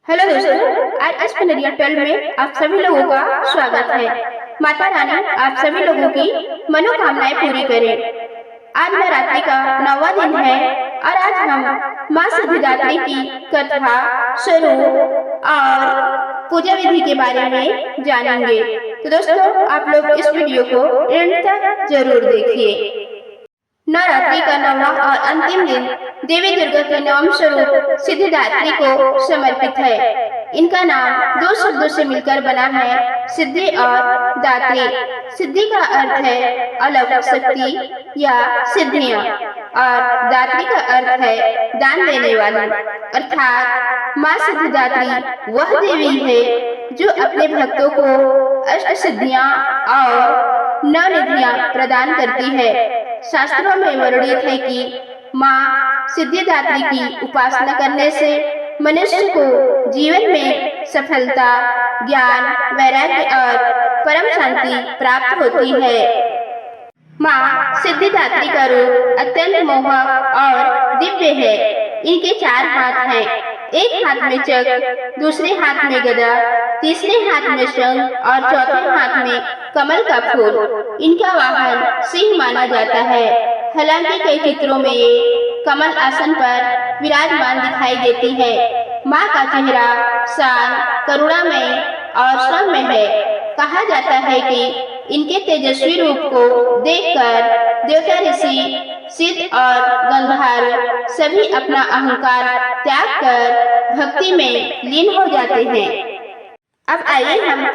Hello दोस्तों, आज एस्ट्रोनॉरिया 12 में आप सभी लोगों का स्वागत है। माता रानी आप सभी लोगों की मनोकामनाएं पूरी करे। आज नवरात्रि का 9वां दिन है और आज हम माँ सिद्धिदात्री की कथा, स्वरूप और पूजा विधि के बारे में जानेंगे। तो दोस्तों, आप लोग इस वीडियो को एंड तक जरूर देखिए। नवरात्रि का 9वां और अंतिम दिन देवी दुर्गा के नवम स्वरूप सिद्धिदात्री को समर्पित है। इनका नाम दो शब्दों से मिलकर बना है, सिद्धि और दात्री। सिद्धि का अर्थ है अलौकिक शक्ति या सिद्धियां और दात्री का अर्थ है दान देने वाली। अर्थात माँ सिद्धिदात्री वह देवी है जो अपने भक्तों को अष्ट सिद्धियां और नवनिधियां प्रदान करती है। शास्त्रों में वर्णित है कि माँ सिद्धिदात्री की उपासना करने से मनुष्य को जीवन में सफलता, ज्ञान, वैराग्य और परम शांति प्राप्त होती है। माँ सिद्धिदात्री का रूप अत्यंत मोहक और दिव्य है। इनके 4 हाथ हैं, एक हाथ में चक्र, दूसरे हाथ में गदा, तीसरे हाथ में शंख और चौथे हाथ में कमल का फूल। इनका वाहन सिंह माना जाता है। हालांकि कई चित्रों में ये कमल आसन पर विराजमान दिखाई देती है। माँ का चेहरा शांत, करुणामय और सौम्य है। कहा जाता है कि इनके तेजस्वी रूप को देखकर देवता, ऋषि, सिद्ध और गंधर्व सभी अपना अहंकार त्याग कर भक्ति में लीन हो जाते हैं। अब आइए हम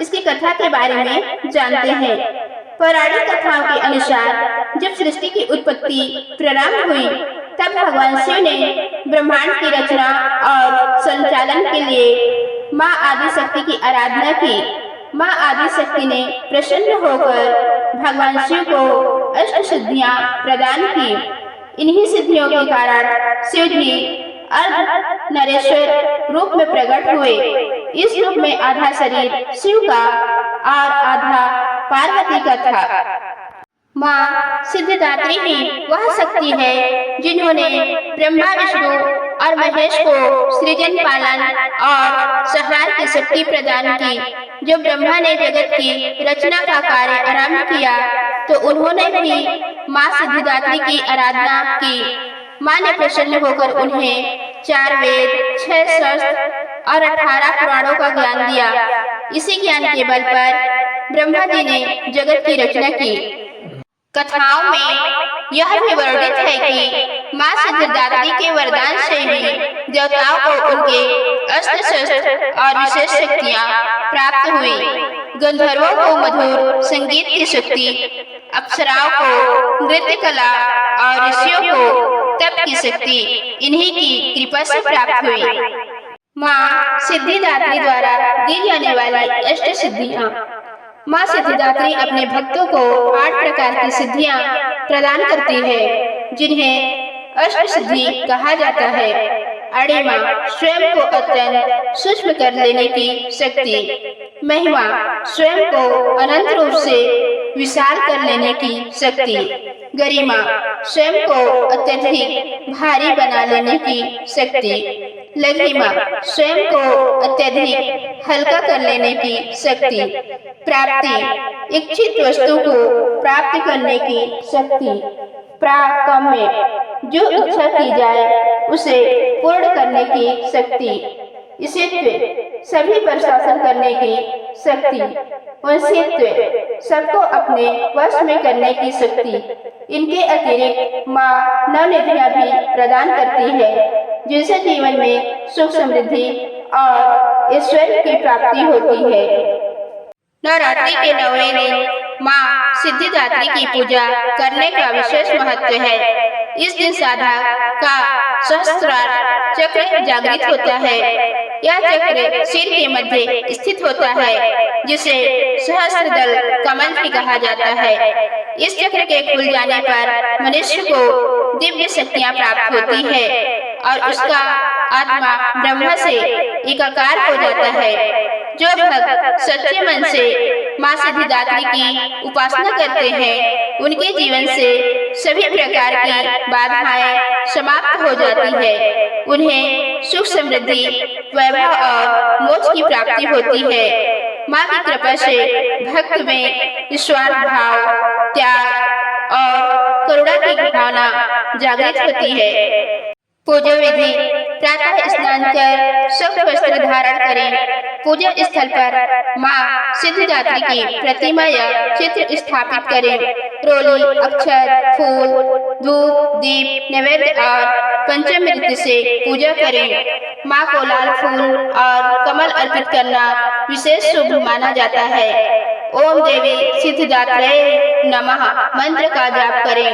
इसकी कथा के बारे में जानते हैं। पौराणिक कथाओं के अनुसार जब सृष्टि की उत्पत्ति प्रारंभ हुई, तब भगवान शिव ने ब्रह्मांड की रचना और संचालन के लिए माँ आदि शक्ति की आराधना की। माँ आदि शक्ति ने प्रसन्न होकर भगवान शिव को अष्ट सिद्धियां प्रदान की। इन्हीं सिद्धियों के कारण शिव जी अर्ध नरेश्वर रूप में प्रकट हुए। इस रूप में आधा शरीर शिव का और आधा पार्वती का था। माँ सिद्धिदात्री ही वह शक्ति है जिन्होंने ब्रह्मा, विष्णु और महेश को सृजन, पालन और संहार की शक्ति प्रदान की। जब ब्रह्मा ने जगत की रचना का कार्य आरंभ किया तो उन्होंने भी माँ सिद्धिदात्री की आराधना की। माँ ने प्रसन्न होकर उन्हें 4 वेद, 6 शास्त्र और 18 पुराणों का ज्ञान दिया। इसी ज्ञान के बल पर ब्रह्मा जी ने जगत की रचना की। कथाओं में यह भी वर्णित है कि माँ सिद्धिदात्री के वरदान से ही देवताओं को उनके अस्त्र शस्त्र और विशेष शक्तियाँ प्राप्त हुई। गंधर्वों को मधुर संगीत की शक्ति, अप्सराओं को नृत्य कला और ऋषियों को तप की शक्ति इन्हीं की कृपा से प्राप्त हुई। माँ सिद्धिदात्री द्वारा दी जाने वाली अष्ट सिद्धियाँ। माँ सिद्धिदात्री अपने भक्तों को 8 प्रकार की सिद्धियाँ प्रदान करती है, जिन्हें अष्ट सिद्धि कहा जाता है। अणिमा स्वयं को अत्यंत सूक्ष्म कर लेने की शक्ति, महिमा स्वयं को अनंत रूप से विशाल कर लेने की शक्ति, गरिमा स्वयं को अत्यधिक भारी बना लेने की शक्ति, लघिमा स्वयं को अत्यधिक हल्का कर लेने की शक्ति, प्राप्ति इच्छित वस्तु को प्राप्त करने की शक्ति, प्राकम्य जो इच्छा की जाए उसे पूर्ण करने की शक्ति, ईशित्व सभी पर शासन करने की शक्ति, वंशित्व सबको अपने वश में करने की शक्ति। इनके अतिरिक्त माँ नवनिधियां भी प्रदान करती है, जिनसे जीवन में सुख, समृद्धि और ऐश्वर्य की प्राप्ति होती है। नवरात्रि के 9वें दिन माँ सिद्धिदात्री की पूजा करने का विशेष महत्व है। इस दिन साधक का सहस्त्रार चक्र जागृत होता है। यह चक्र सिर के मध्य स्थित होता है, जिसे सहस्त्रदल कमल भी कहा जाता है। इस चक्र के खुल जाने पर मनुष्य को दिव्य शक्तियाँ प्राप्त होती है और उसका आत्मा ब्रह्म से एकाकार हो जाता है। जो भक्त सच्चे मन से माँ सिद्धिदात्री की उपासना करते हैं, उनके जीवन से सभी प्रकार की बाधाएं समाप्त हो जाती है। उन्हें सुख समृद्धि, वैभव और मोक्ष की प्राप्ति होती है। माँ की कृपा से भक्त में निस्वार्थ भाव, त्याग और करुणा की भावना जागृत होती है। पूजा विधि: प्रातः स्नान कर शुभ वस्त्र धारण करें। पूजा स्थल पर माँ सिद्धिदात्री की प्रतिमा या चित्र स्थापित करें। रोली, अक्षत, फूल, धूप, दीप, नैवेद्य और पंचामृत से पूजा करें। माँ को लाल फूल और कमल अर्पित करना विशेष शुभ माना जाता है। ओम देवी सिद्धिदात्रे नमः मंत्र का जाप करें।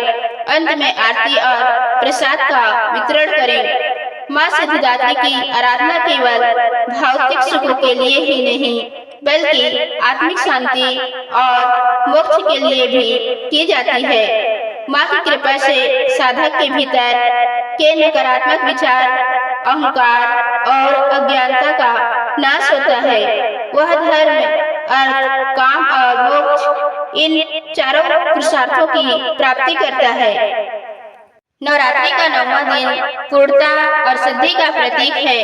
अंत में आरती और प्रसाद का वितरण करें। माँ सिद्धिदात्री की आराधना केवल भौतिक सुख के लिए ही नहीं, बल्कि आत्मिक शांति और मोक्ष के लिए भी की जाती है। माँ की कृपा से साधक के भीतर के नकारात्मक विचार, अहंकार और अज्ञानता का नाश होता है। वह धर्म, अर्थ, काम और मोक्ष इन चारों पुरुषार्थों की प्राप्ति करता है। नवरात्रि का 9वां दिन पूर्णता और सिद्धि का प्रतीक है।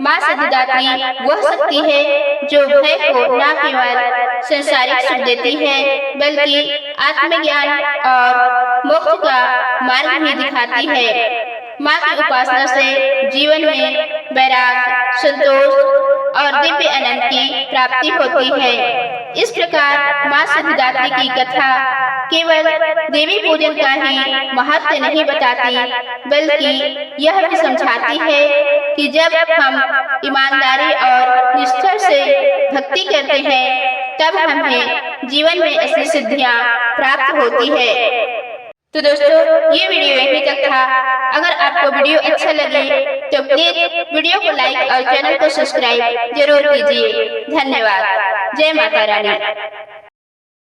माँ सिद्धिदात्री वह शक्ति है जो भय को न केवल संसारिक सुख देती है, बल्कि आत्मज्ञान और मोक्ष का मार्ग भी दिखाती है। माँ की उपासना से जीवन में वैराग्य, संतोष और दिव्य आनंद की प्राप्ति होती है। इस प्रकार माँ सिद्धिदात्री की कथा केवल देवी पूजन का ही महत्व नहीं बताती, बल्कि यह भी समझाती है कि जब हम ईमानदारी और निष्ठा से भक्ति करते हैं, तब हमें जीवन में असली सिद्धियां प्राप्त होती है। तो दोस्तों, ये वीडियो यहीं तक था। अगर आपको वीडियो अच्छा लगे तो प्लीज वीडियो को लाइक और चैनल को सब्सक्राइब जरूर कीजिए। धन्यवाद। जय माता रानी।